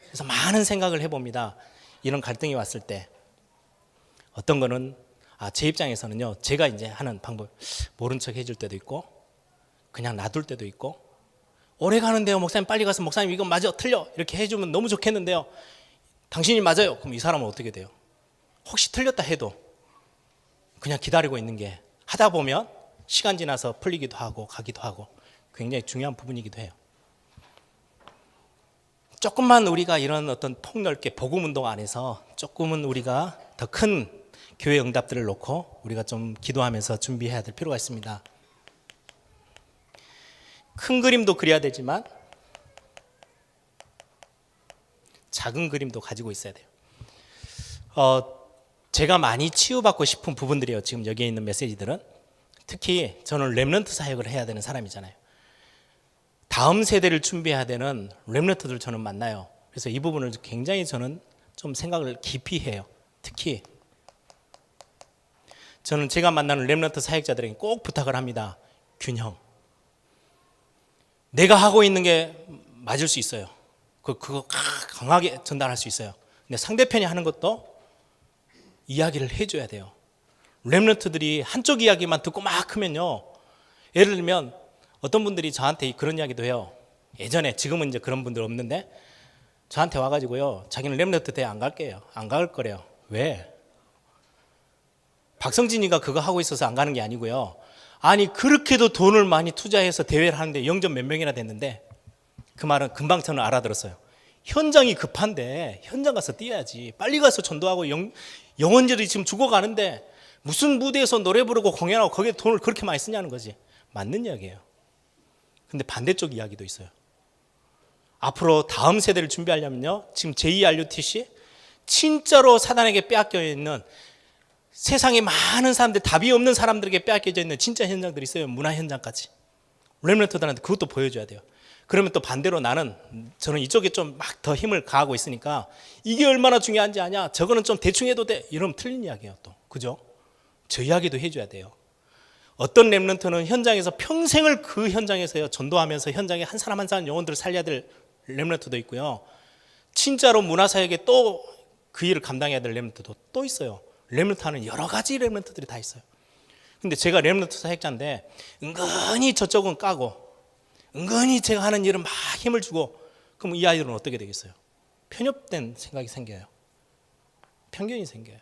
그래서 많은 생각을 해봅니다. 이런 갈등이 왔을 때 어떤 거는 제 입장에서는요, 제가 이제 하는 방법, 모른 척 해줄 때도 있고 그냥 놔둘 때도 있고, 오래 가는데요, 목사님 빨리 가서 목사님 이건 맞아, 틀려, 이렇게 해주면 너무 좋겠는데요, 당신이 맞아요. 그럼 이 사람은 어떻게 돼요? 혹시 틀렸다 해도 그냥 기다리고 있는 게, 하다 보면 시간 지나서 풀리기도 하고 가기도 하고 굉장히 중요한 부분이기도 해요. 조금만 우리가 이런 어떤 폭넓게 복음운동 안에서 조금은 우리가 더 큰 교회 응답들을 놓고 우리가 좀 기도하면서 준비해야 될 필요가 있습니다. 큰 그림도 그려야 되지만 작은 그림도 가지고 있어야 돼요. 제가 많이 치유받고 싶은 부분들이에요. 지금 여기에 있는 메시지들은. 특히 저는 렘넌트 사역을 해야 되는 사람이잖아요. 다음 세대를 준비해야 되는 렘넌트들 저는 만나요. 그래서 이 부분을 굉장히 저는 좀 생각을 깊이 해요. 특히 저는 제가 만나는 렘넌트 사역자들에게 꼭 부탁을 합니다. 균형. 내가 하고 있는 게 맞을 수 있어요. 그거 강하게 전달할 수 있어요. 근데 상대편이 하는 것도 이야기를 해줘야 돼요. 렘넌트들이 한쪽 이야기만 듣고 막 하면요, 예를 들면 어떤 분들이 저한테 그런 이야기도 해요. 예전에, 지금은 이제 그런 분들 없는데, 저한테 와가지고요, 자기는 렘넌트 대회 안 갈게요. 안 갈 거래요. 왜? 박성진이가 그거 하고 있어서 안 가는 게 아니고요. 아니 그렇게도 돈을 많이 투자해서 대회를 하는데 영접 몇 명이나 됐는데, 그 말은 금방 저는 알아들었어요. 현장이 급한데 현장 가서 뛰어야지. 빨리 가서 전도하고 영혼들이 지금 죽어가는데 무슨 무대에서 노래 부르고 공연하고 거기에 돈을 그렇게 많이 쓰냐는 거지. 맞는 이야기예요. 근데 반대쪽 이야기도 있어요. 앞으로 다음 세대를 준비하려면요, 지금 제2RUTC 진짜로 사단에게 빼앗겨 있는, 세상에 많은 사람들, 답이 없는 사람들에게 빼앗겨져 있는 진짜 현장들이 있어요. 문화 현장까지. 렘넌트들한테 그것도 보여줘야 돼요. 그러면 또 반대로 저는 이쪽에 좀 막 더 힘을 가하고 있으니까 이게 얼마나 중요한지 아냐, 저거는 좀 대충 해도 돼, 이러면 틀린 이야기예요. 또 그죠? 저 이야기도 해줘야 돼요. 어떤 렘넌트는 현장에서 평생을 그 현장에서요, 전도하면서 현장에 한 사람 한 사람 영혼들을 살려야 될 렘넌트도 있고요, 진짜로 문화사역에 또 그 일을 감당해야 될 렘넌트도 또 있어요. 렘넌트 하는 여러 가지 렘넌트들이 다 있어요. 근데 제가 렘넌트 사역자인데 은근히 저쪽은 까고 은근히 제가 하는 일은 막 힘을 주고, 그럼 이 아이들은 어떻게 되겠어요? 편협된 생각이 생겨요. 편견이 생겨요.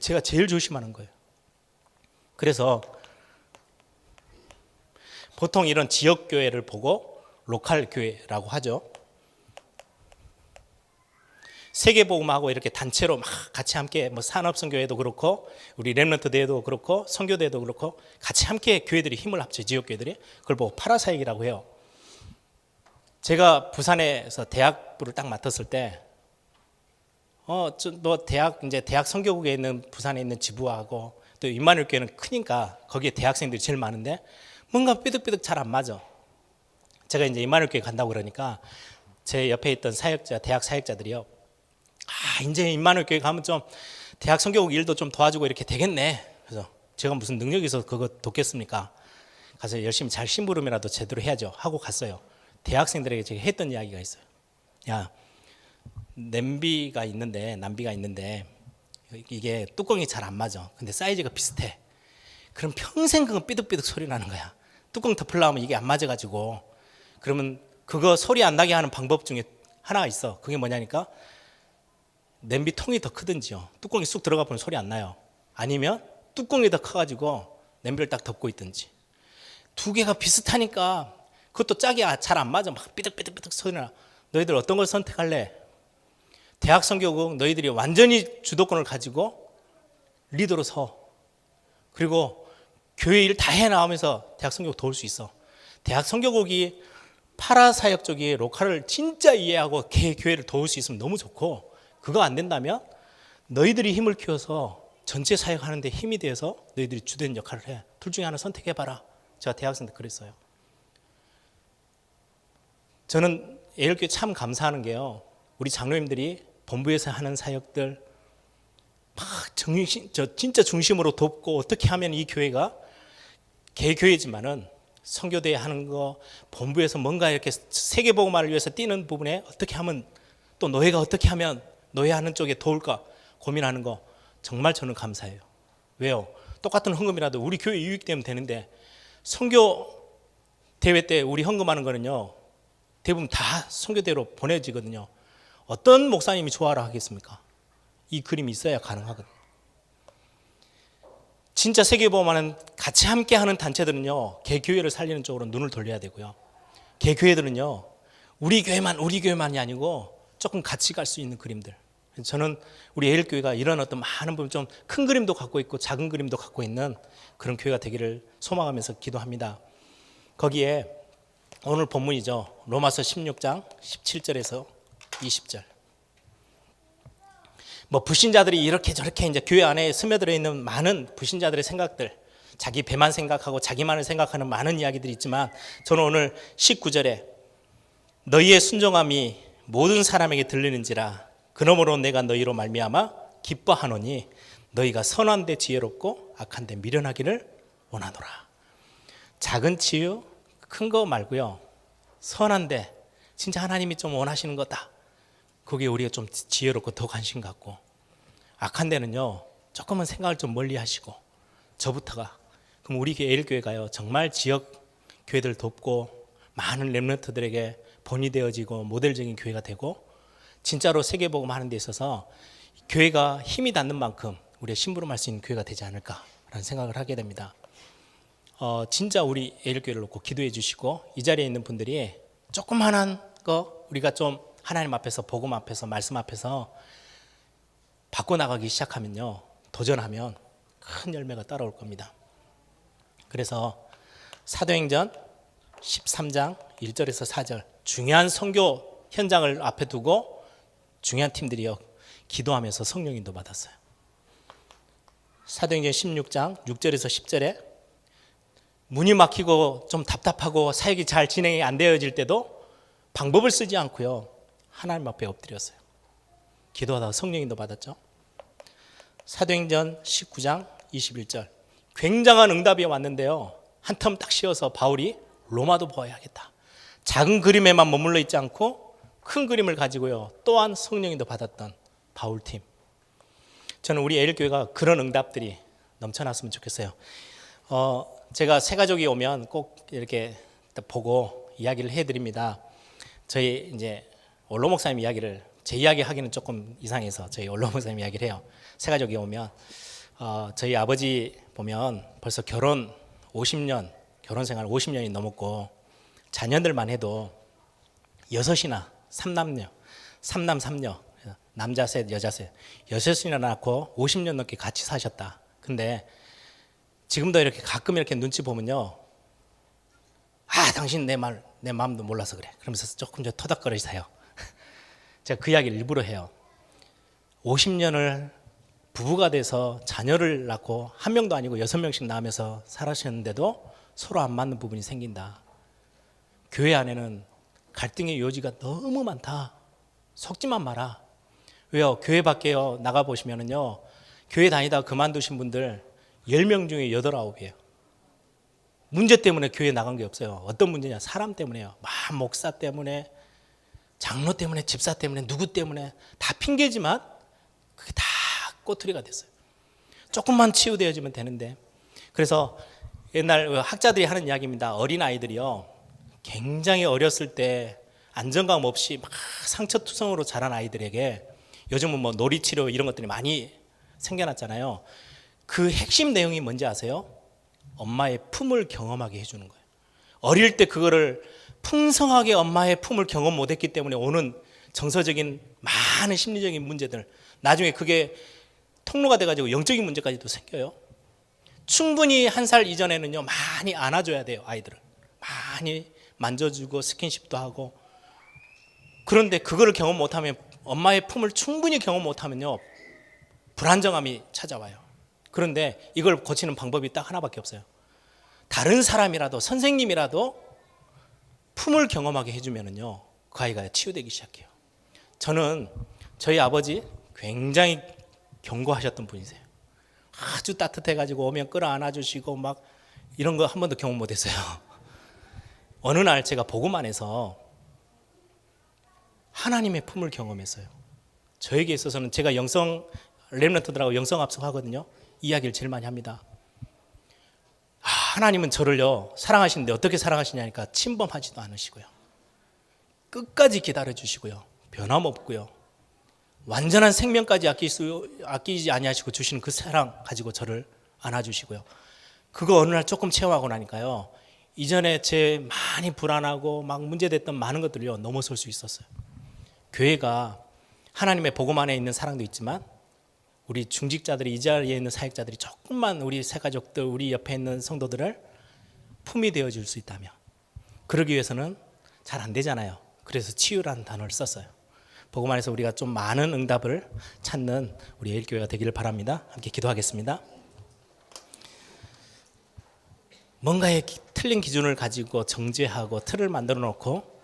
제가 제일 조심하는 거예요. 그래서 보통 이런 지역교회를 보고 로컬 교회라고 하죠. 세계복음하고 이렇게 단체로 막 같이 함께, 뭐 산업선교회도 그렇고 우리 렘넌트 대회도 그렇고 선교대회도 그렇고 같이 함께 교회들이 힘을 합쳐, 지역교회들이 그걸 보고 파라사역이라고 해요. 제가 부산에서 대학부를 딱 맡았을 때 너 대학 선교국에 있는 부산에 있는 지부하고 또 임마누엘 교회는 크니까 거기에 대학생들이 제일 많은데 뭔가 삐득삐득 잘 안 맞아. 제가 이제 임마누엘 교회 간다고 그러니까 제 옆에 있던 사역자, 대학 사역자들이요, 이제 임마누엘 교회 가면 좀 대학 선교국 일도 좀 도와주고 이렇게 되겠네. 그래서 제가 무슨 능력이 있어서 그거 돕겠습니까? 가서 열심히 잘 심부름이라도 제대로 해야죠 하고 갔어요. 대학생들에게 제가 했던 이야기가 있어요. 야, 남비가 있는데 이게 뚜껑이 잘 안 맞아. 근데 사이즈가 비슷해. 그럼 평생 그거 삐득삐득 소리 나는 거야. 뚜껑 덮으려면 이게 안 맞아가지고. 그러면 그거 소리 안 나게 하는 방법 중에 하나가 있어. 그게 뭐냐니까, 냄비 통이 더 크든지요, 뚜껑이 쑥 들어가 보면 소리 안 나요. 아니면 뚜껑이 더 커가지고 냄비를 딱 덮고 있든지. 두 개가 비슷하니까 그것도 짝이 잘 안 맞아. 막 삐득삐득삐득 소리 나. 너희들 어떤 걸 선택할래? 대학 선교국 너희들이 완전히 주도권을 가지고 리더로 서, 그리고 교회 일 다 해 나오면서 대학 선교국 도울 수 있어. 대학 선교국이 파라사역 쪽이 로컬을 진짜 이해하고 교회를 도울 수 있으면 너무 좋고, 그거 안 된다면 너희들이 힘을 키워서 전체 사역하는 데 힘이 돼서 너희들이 주된 역할을 해. 둘 중에 하나 선택해봐라. 제가 대학생 때 그랬어요. 저는 예일교회 참 감사하는 게요, 우리 장로님들이 본부에서 하는 사역들 막 진짜 중심으로 돕고, 어떻게 하면 이 교회가 개교회지만은 선교대회 하는 거, 본부에서 뭔가 이렇게 세계복음화를 위해서 뛰는 부분에 어떻게 하면, 또 노예가 어떻게 하면 노예하는 쪽에 도울까 고민하는 거 정말 저는 감사해요. 왜요? 똑같은 헌금이라도 우리 교회 유익되면 되는데, 선교 대회 때 우리 헌금하는 거는요 대부분 다 선교대로 보내지거든요. 어떤 목사님이 좋아라 하겠습니까? 이 그림이 있어야 가능하거든요. 진짜 세계복음화는 같이 함께하는 단체들은요 개교회를 살리는 쪽으로 눈을 돌려야 되고요, 개교회들은요 우리 교회만이 아니고 조금 같이 갈 수 있는 그림들. 저는 우리 예일교회가 이런 어떤 많은 부분, 좀 큰 그림도 갖고 있고 작은 그림도 갖고 있는 그런 교회가 되기를 소망하면서 기도합니다. 거기에 오늘 본문이죠, 로마서 16장 17절에서 20절. 뭐 불신자들이 이렇게 저렇게 이제 교회 안에 스며들어 있는 많은 불신자들의 생각들, 자기 배만 생각하고 자기만을 생각하는 많은 이야기들이 있지만, 저는 오늘 19절에 너희의 순종함이 모든 사람에게 들리는지라 그러므로 내가 너희로 말미암아 기뻐하노니 너희가 선한 데 지혜롭고 악한 데 미련하기를 원하노라. 작은 치유, 큰 거 말고요, 선한데 진짜 하나님이 좀 원하시는 거다, 그게 우리가 좀 지혜롭고 더 관심 갖고, 악한 데는요 조금은 생각을 좀 멀리 하시고 저부터가, 그럼 우리 예일교회가요 정말 지역 교회들 돕고 많은 렘넌트들에게 본이 되어지고 모델적인 교회가 되고, 진짜로 세계복음 하는 데 있어서 교회가 힘이 닿는 만큼 우리가 심부름할 수 있는 교회가 되지 않을까라는 생각을 하게 됩니다. 진짜 우리 예일교회를 놓고 기도해 주시고, 이 자리에 있는 분들이 조그만한 거 우리가 좀 하나님 앞에서, 복음 앞에서, 말씀 앞에서 바꿔나가기 시작하면요, 도전하면 큰 열매가 따라올 겁니다. 그래서 사도행전 13장 1절에서 4절, 중요한 선교 현장을 앞에 두고 중요한 팀들이요 기도하면서 성령 인도 받았어요. 사도행전 16장 6절에서 10절에 문이 막히고 좀 답답하고 사역이 잘 진행이 안 되어질 때도 방법을 쓰지 않고요 하나님 앞에 엎드렸어요. 기도하다가 성령 인도 받았죠. 사도행전 19장 21절, 굉장한 응답이 왔는데요, 한 텀 딱 쉬어서 바울이 로마도 보아야겠다, 작은 그림에만 머물러 있지 않고 큰 그림을 가지고요 또한 성령 인도 받았던 바울팀. 저는 우리 예일교회가 그런 응답들이 넘쳐났으면 좋겠어요. 제가 새 가족이 오면 꼭 이렇게 보고 이야기를 해드립니다. 저희 이제 원로 목사님 이야기를 제 이야기 하기는 조금 이상해서 저희 원로 목사님 이야기를 해요. 새가족이 오면 저희 아버지 보면 벌써 결혼 50년, 결혼 생활 50년이 넘었고 자녀들만 해도 6이나 3남녀, 3남 3녀, 남자 셋, 여자 셋, 6이나 낳고 50년 넘게 같이 사셨다. 근데 지금도 이렇게 가끔 이렇게 눈치 보면요, 당신 내 마음도 몰라서 그래. 그러면서 조금 더 토닥거리세요. 제가 그 이야기를 일부러 해요. 50년을 부부가 돼서 자녀를 낳고 한 명도 아니고 6명씩 낳으면서 살아셨는데도 서로 안 맞는 부분이 생긴다. 교회 안에는 갈등의 요지가 너무 많다. 속지만 마라. 왜요? 교회 밖에요 나가 보시면은요, 교회 다니다가 그만두신 분들 10명 중에 8, 9이에요. 문제 때문에 교회 나간 게 없어요. 어떤 문제냐? 사람 때문에요. 목사 때문에, 장로 때문에, 집사 때문에, 누구 때문에 다 핑계지만 그게 다 꼬투리가 됐어요. 조금만 치유되어지면 되는데. 그래서 옛날 학자들이 하는 이야기입니다. 어린 아이들이요, 굉장히 어렸을 때 안정감 없이 막 상처투성으로 자란 아이들에게 요즘은 뭐 놀이치료 이런 것들이 많이 생겨났잖아요. 그 핵심 내용이 뭔지 아세요? 엄마의 품을 경험하게 해주는 거예요. 어릴 때 그거를 풍성하게 엄마의 품을 경험 못했기 때문에 오는 정서적인 많은 심리적인 문제들, 나중에 그게 통로가 돼가지고 영적인 문제까지도 생겨요. 충분히 1살 이전에는요, 많이 안아줘야 돼요. 아이들을 많이 만져주고 스킨십도 하고. 그런데 그거를 경험 못하면, 엄마의 품을 충분히 경험 못하면요, 불안정함이 찾아와요. 그런데 이걸 고치는 방법이 딱 하나밖에 없어요. 다른 사람이라도, 선생님이라도 품을 경험하게 해주면은요, 그 아이가 치유되기 시작해요. 저는 저희 아버지 굉장히 견고하셨던 분이세요. 아주 따뜻해가지고 오면 끌어안아 주시고 막 이런 거 한 번도 경험 못했어요. 어느 날 제가 보고만 해서 하나님의 품을 경험했어요. 저에게 있어서는, 제가 영성 렘넌트들하고 영성 합숙하거든요. 이야기를 제일 많이 합니다. 하나님은 저를요 사랑하시는데 어떻게 사랑하시냐니까 침범하지도 않으시고요, 끝까지 기다려주시고요, 변함없고요, 완전한 생명까지 아끼지 아니하시고 주시는 그 사랑 가지고 저를 안아주시고요. 그거 어느 날 조금 체험하고 나니까요, 이전에 제 많이 불안하고 막 문제됐던 많은 것들을요 넘어설 수 있었어요. 교회가 하나님의 복음 안에 있는 사랑도 있지만 우리 중직자들이, 이 자리에 있는 사역자들이 조금만 우리 새가족들, 우리 옆에 있는 성도들을 품이 되어줄 수 있다면, 그러기 위해서는 잘 안 되잖아요. 그래서 치유라는 단어를 썼어요. 복음 안에서 우리가 좀 많은 응답을 찾는 우리 에일교회가 되기를 바랍니다. 함께 기도하겠습니다. 뭔가의 틀린 기준을 가지고 정죄하고 틀을 만들어 놓고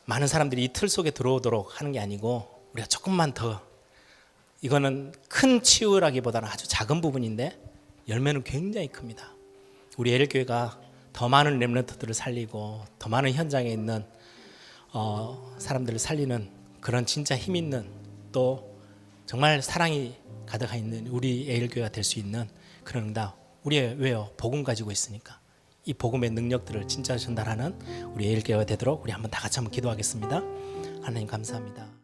많은 사람들이 이 틀 속에 들어오도록 하는 게 아니고, 우리가 조금만 더, 이거는 큰 치유라기보다는 아주 작은 부분인데 열매는 굉장히 큽니다. 우리 에일교회가 더 많은 렘넌트들을 살리고 더 많은 현장에 있는 사람들을 살리는 그런 진짜 힘 있는, 또 정말 사랑이 가득하 있는 우리 에일교회가 될 수 있는 그런 응답. 우리 왜요? 복음 가지고 있으니까 이 복음의 능력들을 진짜 전달하는 우리 에일교회가 되도록 우리 한번 다 같이 한번 기도하겠습니다. 하나님 감사합니다.